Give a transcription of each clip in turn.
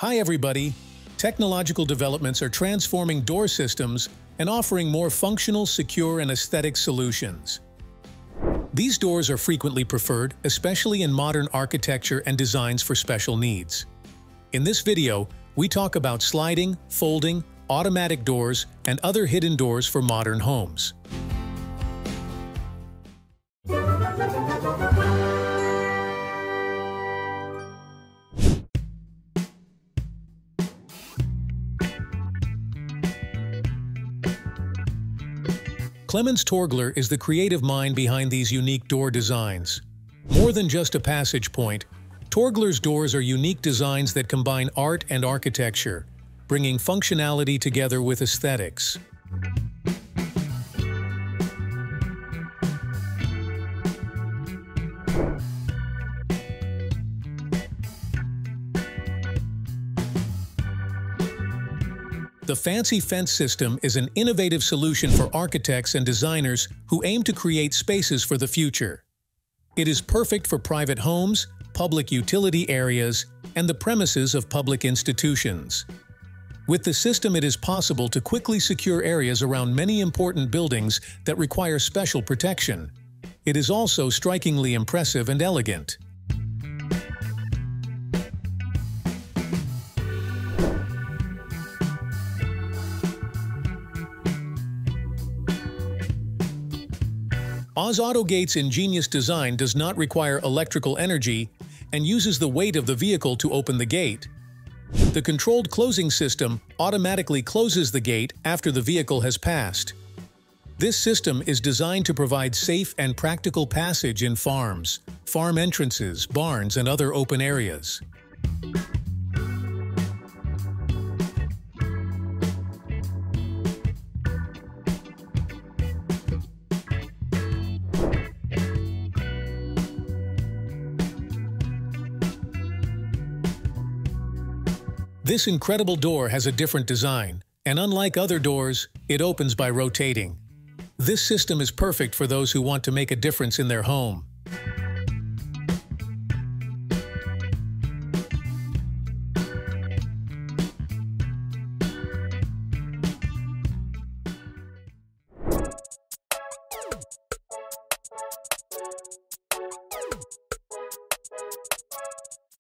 Hi everybody! Technological developments are transforming door systems and offering more functional, secure, and aesthetic solutions. These doors are frequently preferred, especially in modern architecture and designs for special needs. In this video, we talk about sliding, folding, automatic doors, and other hidden doors for modern homes. Clemens Torgler is the creative mind behind these unique door designs. More than just a passage point, Torgler's doors are unique designs that combine art and architecture, bringing functionality together with aesthetics. The Fancy Fence system is an innovative solution for architects and designers who aim to create spaces for the future. It is perfect for private homes, public utility areas, and the premises of public institutions. With the system, it is possible to quickly secure areas around many important buildings that require special protection. It is also strikingly impressive and elegant. Oz Autogate's ingenious design does not require electrical energy and uses the weight of the vehicle to open the gate. The controlled closing system automatically closes the gate after the vehicle has passed. This system is designed to provide safe and practical passage in farms, farm entrances, barns, and other open areas. This incredible door has a different design, and unlike other doors, it opens by rotating. This system is perfect for those who want to make a difference in their home.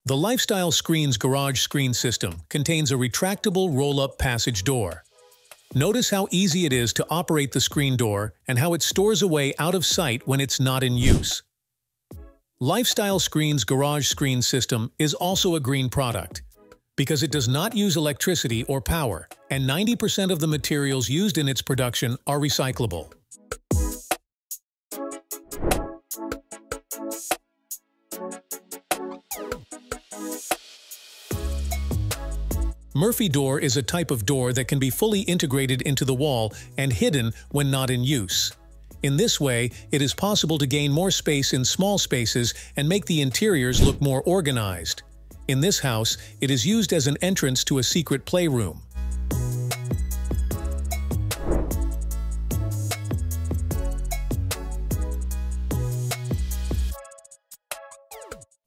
The Lifestyle Screens Garage Screen System contains a retractable roll-up passage door. Notice how easy it is to operate the screen door and how it stores away out of sight when it's not in use. Lifestyle Screens Garage Screen System is also a green product because it does not use electricity or power, and 90% of the materials used in its production are recyclable. Murphy door is a type of door that can be fully integrated into the wall and hidden when not in use. In this way, it is possible to gain more space in small spaces and make the interiors look more organized. In this house, it is used as an entrance to a secret playroom.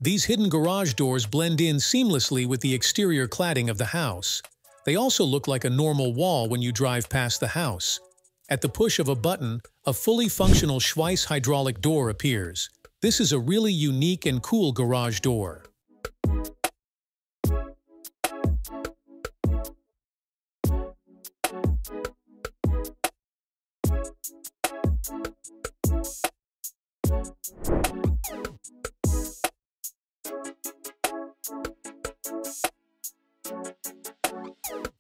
These hidden garage doors blend in seamlessly with the exterior cladding of the house. They also look like a normal wall when you drive past the house. At the push of a button, a fully functional Schweiss hydraulic door appears. This is a really unique and cool garage door.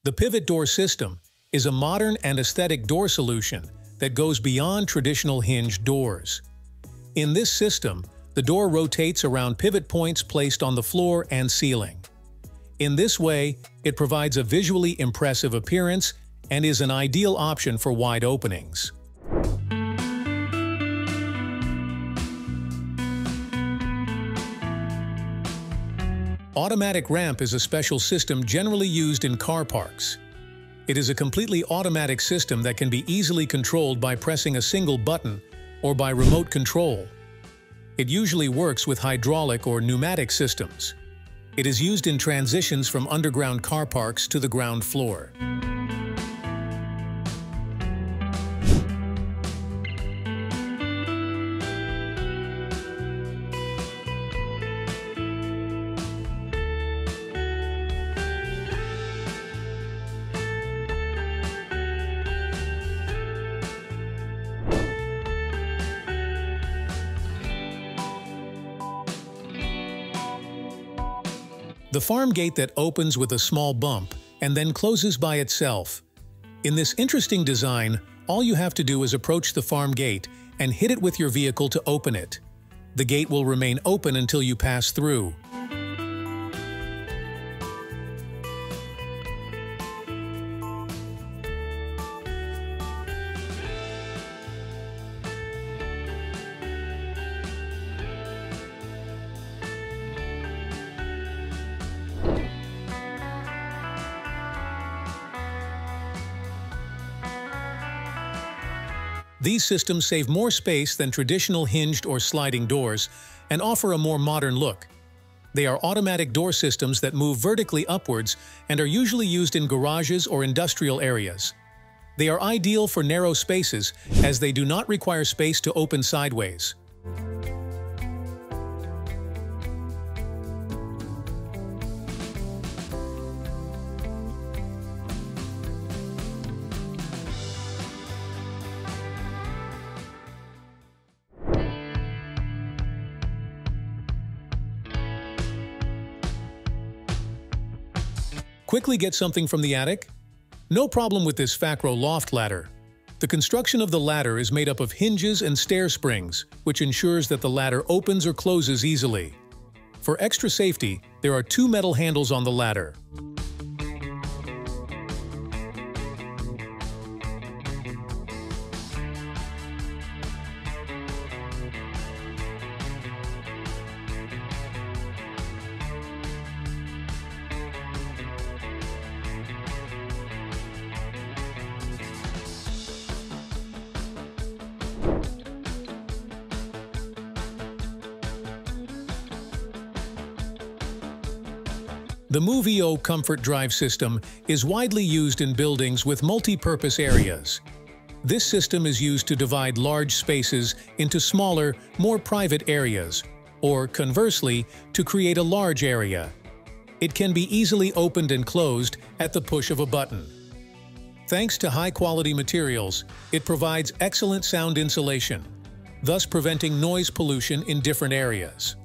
The Pivot Door System is a modern and aesthetic door solution that goes beyond traditional hinged doors. In this system, the door rotates around pivot points placed on the floor and ceiling. In this way, it provides a visually impressive appearance and is an ideal option for wide openings. Automatic ramp is a special system generally used in car parks. It is a completely automatic system that can be easily controlled by pressing a single button or by remote control. It usually works with hydraulic or pneumatic systems. It is used in transitions from underground car parks to the ground floor. The farm gate that opens with a small bump and then closes by itself. In this interesting design, all you have to do is approach the farm gate and hit it with your vehicle to open it. The gate will remain open until you pass through. These systems save more space than traditional hinged or sliding doors and offer a more modern look. They are automatic door systems that move vertically upwards and are usually used in garages or industrial areas. They are ideal for narrow spaces as they do not require space to open sideways. Quickly get something from the attic? No problem with this Facro loft ladder. The construction of the ladder is made up of hinges and stair springs, which ensures that the ladder opens or closes easily. For extra safety, there are 2 metal handles on the ladder. The Moveo Comfort Drive system is widely used in buildings with multi-purpose areas. This system is used to divide large spaces into smaller, more private areas, or conversely, to create a large area. It can be easily opened and closed at the push of a button. Thanks to high-quality materials, it provides excellent sound insulation, thus preventing noise pollution in different areas.